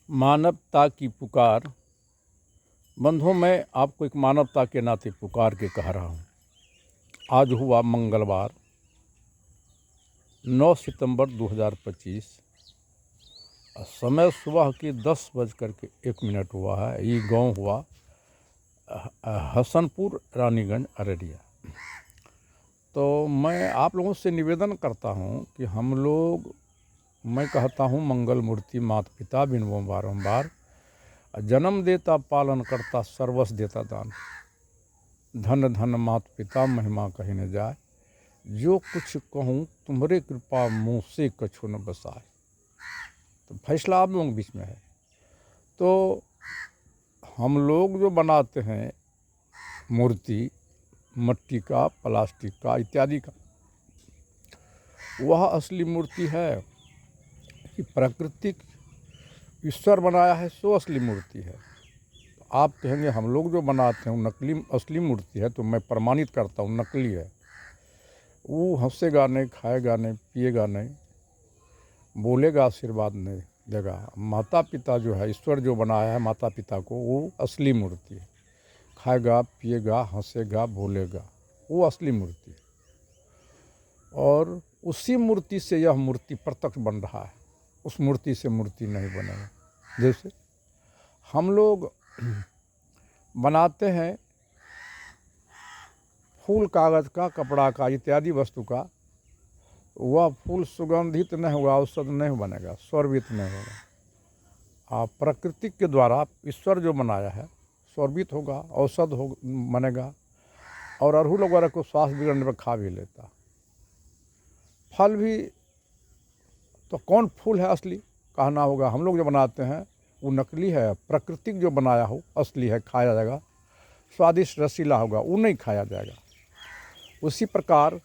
मानवता की पुकार। बंधुओं, मैं आपको एक मानवता के नाते पुकार के कह रहा हूँ। आज हुआ मंगलवार 9 सितंबर 2025। समय सुबह की 10:01 हुआ है। ये गांव हुआ हसनपुर, रानीगंज, अररिया। तो मैं आप लोगों से निवेदन करता हूँ कि हम लोग, मैं कहता हूँ, मंगल मूर्ति माता पिता बिन बारंबार, जन्म देता पालन करता सर्वस्व देता दान। धन धन मात पिता महिमा कहीं न जाए, जो कुछ कहूँ तुम्हारे कृपा मुँह से कछु न बसाए। तो फैसला आप लोगों के बीच में है। तो हम लोग जो बनाते हैं मूर्ति, मिट्टी का, प्लास्टिक का इत्यादि का, वह असली मूर्ति है कि प्राकृतिक ईश्वर बनाया है सो असली मूर्ति है। तो आप कहेंगे हम लोग जो बनाते हैं वो नकली असली मूर्ति है, तो मैं प्रमाणित करता हूँ नकली है। वो हंसेगा नहीं, खाएगा नहीं, पिएगा नहीं, बोलेगा आशीर्वाद नहीं देगा। माता पिता जो है, ईश्वर जो बनाया है माता पिता को, वो असली मूर्ति है। खाएगा, पिएगा, हंसेगा, बोलेगा, वो असली मूर्ति है। और उसी मूर्ति से यह मूर्ति प्रत्यक्ष बन रहा है। उस मूर्ति से मूर्ति नहीं बनेगा। जैसे हम लोग बनाते हैं फूल कागज़ का, कपड़ा का, इत्यादि वस्तु का, वह फूल सुगंधित नहीं होगा, औषध नहीं बनेगा, स्वर्भित नहीं होगा। आप प्रकृति के द्वारा ईश्वर जो बनाया है स्वर्भित होगा, औषध हो बनेगा। और अड़हुल वगैरह को श्वास बिगड़ने पर खा भी लेता। फल भी तो कौन फूल है असली कहना होगा। हम लोग जो बनाते हैं वो नकली है। प्राकृतिक जो बनाया हो असली है, खाया जाएगा, स्वादिष्ट रसीला होगा, वो नहीं खाया जाएगा। उसी प्रकार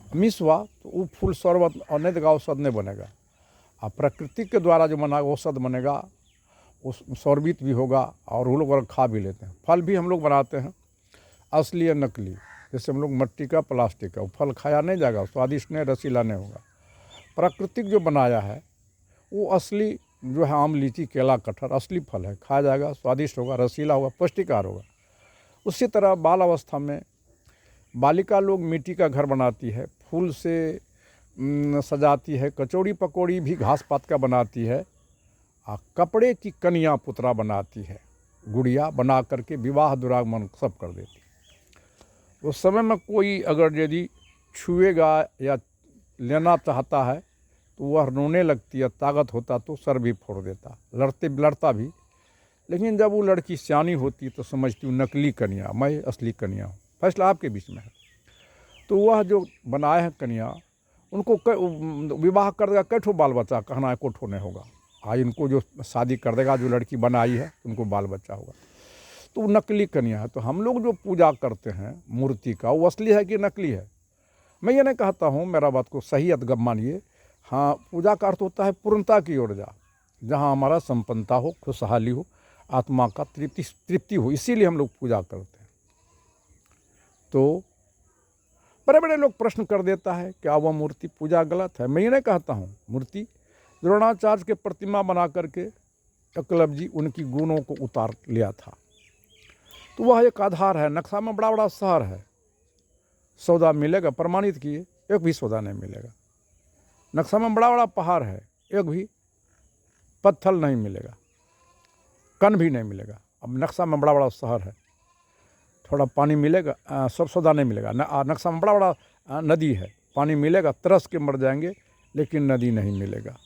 मिस हुआ तो वो फूल शरबत और नहीं देगा, औषध नहीं बनेगा। अब प्राकृतिक के द्वारा जो बना औषध बनेगा, उस शरबत भी होगा और वो लोग खा भी लेते हैं। फल भी हम लोग बनाते हैं असली या नकली। जैसे हम लोग मिट्टी का, प्लास्टिक का, वो फल खाया नहीं जाएगा, स्वादिष्ट नहीं, रसीला नहीं होगा। प्राकृतिक जो बनाया है वो असली जो है, आम, लीची, केला, कटहल असली फल है, खाया जाएगा, स्वादिष्ट होगा, रसीला होगा, पौष्टिकार होगा। उसी तरह बाल अवस्था में बालिका लोग मिट्टी का घर बनाती है, फूल से सजाती है, कचौड़ी पकौड़ी भी घास पात का बनाती है, कपड़े की कन्या पुतरा बनाती है, गुड़िया बना करके विवाह दुरागमन सब कर देती है। उस समय में कोई अगर यदि छुएगा या लेना चाहता है तो वह रोने लगती है, ताकत होता तो सर भी फोड़ देता, लड़ता भी। लेकिन जब वो लड़की सियानी होती तो समझती हूँ नकली कन्या, मैं असली कन्या हूँ। फैसला आपके बीच में है। तो वह जो बनाए हैं कन्या, उनको विवाह कर देगा, कैठो बाल बच्चा कहना है, कोठो नहीं होगा। इनको जो शादी कर देगा, जो लड़की बनाई है, उनको बाल बच्चा होगा। तो वो नकली कन्या है। तो हम लोग जो पूजा करते हैं मूर्ति का, वो असली है कि नकली है? मैं ये नहीं कहता हूँ, मेरा बात को सही अदगम मानिए। हाँ, पूजा का अर्थ होता है पूर्णता की ओर जा, जहाँ हमारा संपन्नता हो, खुशहाली हो, आत्मा का तृप्ति हो, इसीलिए हम लोग पूजा करते हैं। तो बड़े बड़े लोग प्रश्न कर देता है क्या वह मूर्ति पूजा गलत है? मैं ये नहीं कहता हूँ। मूर्ति द्रोणाचार्य के प्रतिमा बना करके एकलव्य जी उनकी गुणों को उतार लिया था, तो वह एक आधार है। नक्शा में बड़ा बड़ा शहर है, सौदा मिलेगा, प्रमाणित किए, एक भी सौदा नहीं मिलेगा। नक्शा में बड़ा बड़ा पहाड़ है, एक भी पत्थर नहीं मिलेगा, कण भी नहीं मिलेगा। अब नक्शा में बड़ा बड़ा शहर है, थोड़ा पानी मिलेगा, सब सौदा नहीं मिलेगा। नक्शा में बड़ा बड़ा नदी है, पानी मिलेगा, तरस के मर जाएंगे, लेकिन नदी नहीं मिलेगा।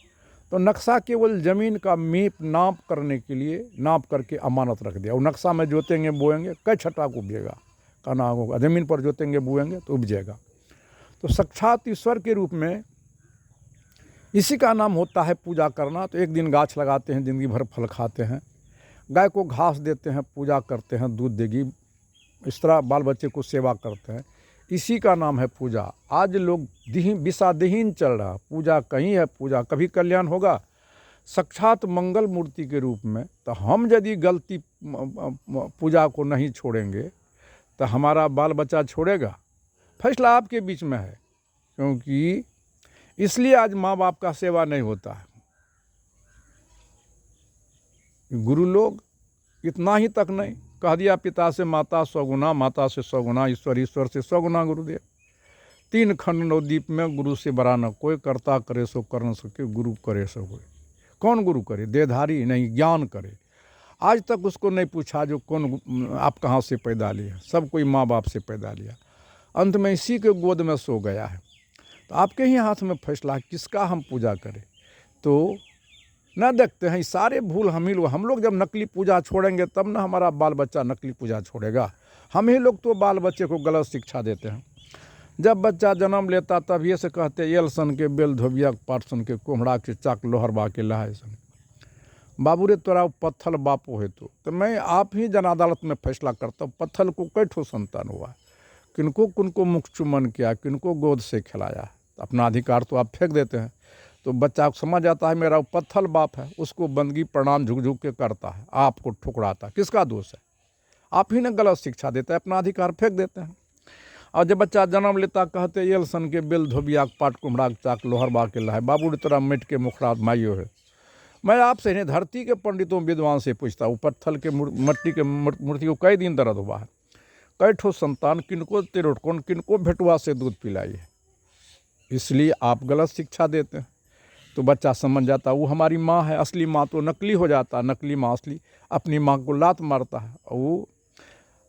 तो नक्शा केवल ज़मीन का नाप करने के लिए नाप करके अमानत रख दिया। और नक्शा में जोतेंगे बोएंगे, कई छटा को उपजेगा, कहना होगा ज़मीन पर जोतेंगे बोएंगे तो उपजेगा। तो साक्षात ईश्वर के रूप में इसी का नाम होता है पूजा करना। तो एक दिन गाछ लगाते हैं, ज़िंदगी भर फल खाते हैं, गाय को घास देते हैं, पूजा करते हैं, दूध देगी, इस तरह बाल बच्चे को सेवा करते हैं, इसी का नाम है पूजा। आज लोग विषादहीन चल रहा, पूजा कहीं है, पूजा कभी कल्याण होगा साक्षात मंगल मूर्ति के रूप में। तो हम यदि गलती पूजा को नहीं छोड़ेंगे तो हमारा बाल बच्चा छोड़ेगा? फैसला आपके बीच में है। क्योंकि इसलिए आज माँ बाप का सेवा नहीं होता है। गुरु लोग इतना ही तक नहीं, कह दिया पिता से माता सौगुना, माता से सौगुना ईश्वर, ईश्वर से सौगुना गुरुदेव। 3 खंड नवद्वीप में गुरु से बड़ा न कोई, करता करे सो कर न सके, गुरु करे सो कोई। कौन गुरु करे? देहधारी नहीं, ज्ञान करे। आज तक उसको नहीं पूछा जो कौन आप कहाँ से पैदा लिया, सब कोई माँ बाप से पैदा लिया। अंत में इसी के गोद में सो गया है। तो आपके ही हाथ में फैसला किसका हम पूजा करें। तो न देखते हैं सारे भूल हम लोग जब नकली पूजा छोड़ेंगे तब ना हमारा बाल बच्चा नकली पूजा छोड़ेगा। हम ही लोग तो बाल बच्चे को गलत शिक्षा देते हैं। जब बच्चा जन्म लेता तब ये से कहते एल सन के बेल धोबिया पाट सन के कोमड़ा के चाक लोहर बा के लहाय सन। बाबू रे तोरा पत्थल बापो है तो मैं आप ही जन अदालत में फैसला करता हूँ। पत्थल को कई ठो संतान हुआ, किनको किनको मुख चुमन किया, किनको गोद से खिलाया। अपना अधिकार तो आप फेंक देते हैं। तो बच्चा समझ आता है मेरा पत्थल बाप है, उसको बंदगी प्रणाम झुक झुक के करता है, आपको ठुकराता। किसका दोष है? आप ही ने गलत शिक्षा देता है, अपना अधिकार फेंक देते हैं। और जब बच्चा जन्म लेता कहते एल सन के बेल धोबिया पाट कुम्हड़ा चाक लोहर बा के लहाय। बाबू तरह मिट के मुखरात माइयो है। मैं आपसे इन्हें धरती के पंडितों विद्वान से पूछता हूँ, पत्थल के मट्टी के मूर्ति को कई दिन दर्द हुआ है, कई ठो संतान किनको तिरोटकोन किनको भेटुआ से दूध पिलाई है। इसलिए आप गलत शिक्षा देते हैं। तो बच्चा समझ जाता वो हमारी माँ है, असली माँ तो नकली हो जाता, नकली माँ असली। अपनी माँ को लात मारता है और वो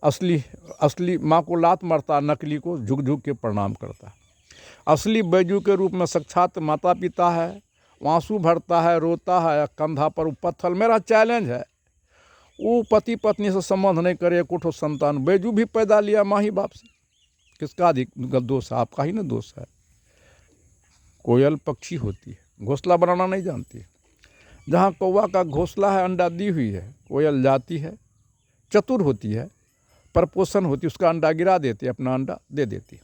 असली माँ को लात मारता, नकली को झुक झुक के प्रणाम करता है। असली बैजू के रूप में साक्षात माता पिता है, आंसू भरता है, रोता है, कंधा पर वो पत्थल। मेरा चैलेंज है वो पति पत्नी से संबंध नहीं करे, कुछ संतान बैजू भी पैदा लिया माँ ही बाप से। किसका अधिक दोष है? आपका ही ना दोष है। कोयल पक्षी होती है, घोंसला बनाना नहीं जानती है। जहाँ कौवा का घोंसला है, अंडा दी हुई है, कोयल जाती है, चतुर होती है, परपोषण होती है, उसका अंडा गिरा देती है, अपना अंडा दे देती है।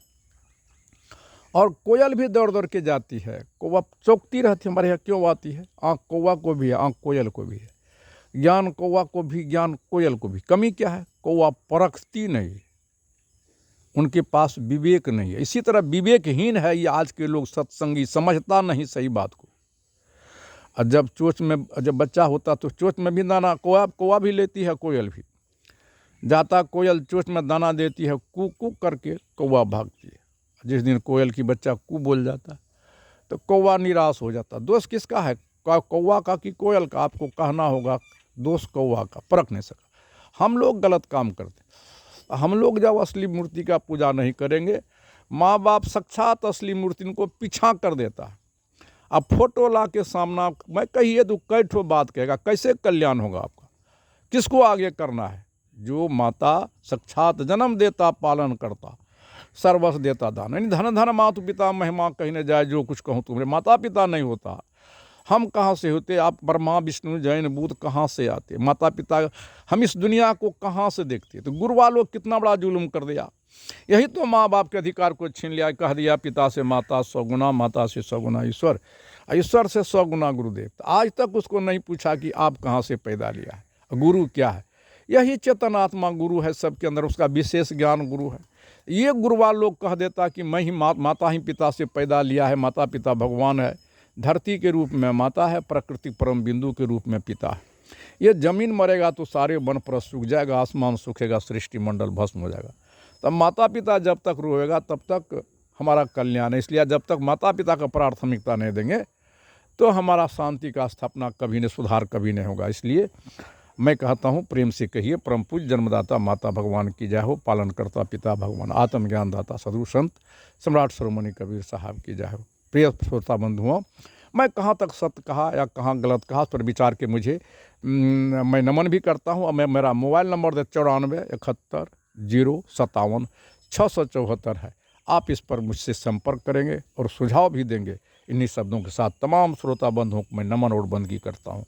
और कोयल भी दौड़ दौड़ के जाती है, कौवा चौकती रहती है। हमारे यहाँ क्यों आती है? आँख कौवा को भी है, आँख कोयल को भी है। ज्ञान कौवा को भी, ज्ञान कोयल को भी। कमी क्या है? कौवा परखती नहीं, उनके पास विवेक नहीं है। इसी तरह विवेकहीन है ये आज के लोग सत्संगी, समझता नहीं सही बात को। और जब चोंच में जब बच्चा होता तो चोंच में भी दाना कौवा भी लेती है, कोयल भी जाता, कोयल चोंच में दाना देती है, कू कू करके कौवा भागती है। जिस दिन कोयल की बच्चा कू बोल जाता तो कौवा निराश हो जाता। दोष किसका है? कौवा का कि कोयल का? आपको कहना होगा दोष कौवा का, परख नहीं सका। हम लोग गलत काम करते। हम लोग जब असली मूर्ति का पूजा नहीं करेंगे, माँ बाप साक्षात असली मूर्ति को पीछा कर देता है। अब फोटो ला के सामना मैं कहिए तो कई ठो बात कहेगा, कैसे कल्याण होगा आपका? किसको आगे करना है? जो माता साक्षात जन्म देता, पालन करता, सर्वस्व देता दान। यानी धन धन मातु पिता महिमा कहने जाए, जो कुछ कहूँ तुम्हारे माता पिता नहीं होता, हम कहाँ से होते? आप ब्रह्मा विष्णु जैन बुद्ध कहाँ से आते? माता पिता हम इस दुनिया को कहाँ से देखते? तो गुरु वालों कितना बड़ा जुल्म कर दिया। यही तो माँ बाप के अधिकार को छीन लिया। कह दिया पिता से माता 100 गुना, माता से 100 गुना ईश्वर, ईश्वर से 100 गुना गुरुदेव। आज तक उसको नहीं पूछा कि आप कहाँ से पैदा लिया है, गुरु क्या है। यही चेतन आत्मा गुरु है सबके अंदर, उसका विशेष ज्ञान गुरु है। ये गुरुवाल लोग कह देता कि मैं ही माता ही पिता से पैदा लिया है, माता पिता भगवान है, धरती के रूप में माता है, प्रकृति परम बिंदु के रूप में पिता है। ये जमीन मरेगा तो सारे वन पर सूख जाएगा, आसमान सूखेगा, सृष्टि मंडल भस्म हो जाएगा। तब माता पिता जब तक रोएगा तब तक हमारा कल्याण है। इसलिए जब तक माता पिता का प्राथमिकता नहीं देंगे तो हमारा शांति का स्थापना कभी नहीं, सुधार कभी नहीं होगा। इसलिए मैं कहता हूँ प्रेम से कहिए, परम पूज्य जन्मदाता माता भगवान की जय हो, पालन करता पिता भगवान, आत्मज्ञान दाता साधु संत सम्राट शिरोमणि कबीर साहब की जय हो। प्रिय श्रोता बंधुओं, मैं कहाँ तक सत्य कहा या कहाँ गलत कहा पर विचार के मुझे मैं नमन भी करता हूँ। और मैं मेरा मोबाइल नंबर 94 71 057 674 है। आप इस पर मुझसे संपर्क करेंगे और सुझाव भी देंगे। इन्हीं शब्दों के साथ तमाम श्रोता बंधुओं को मैं नमन और बंदगी करता हूँ।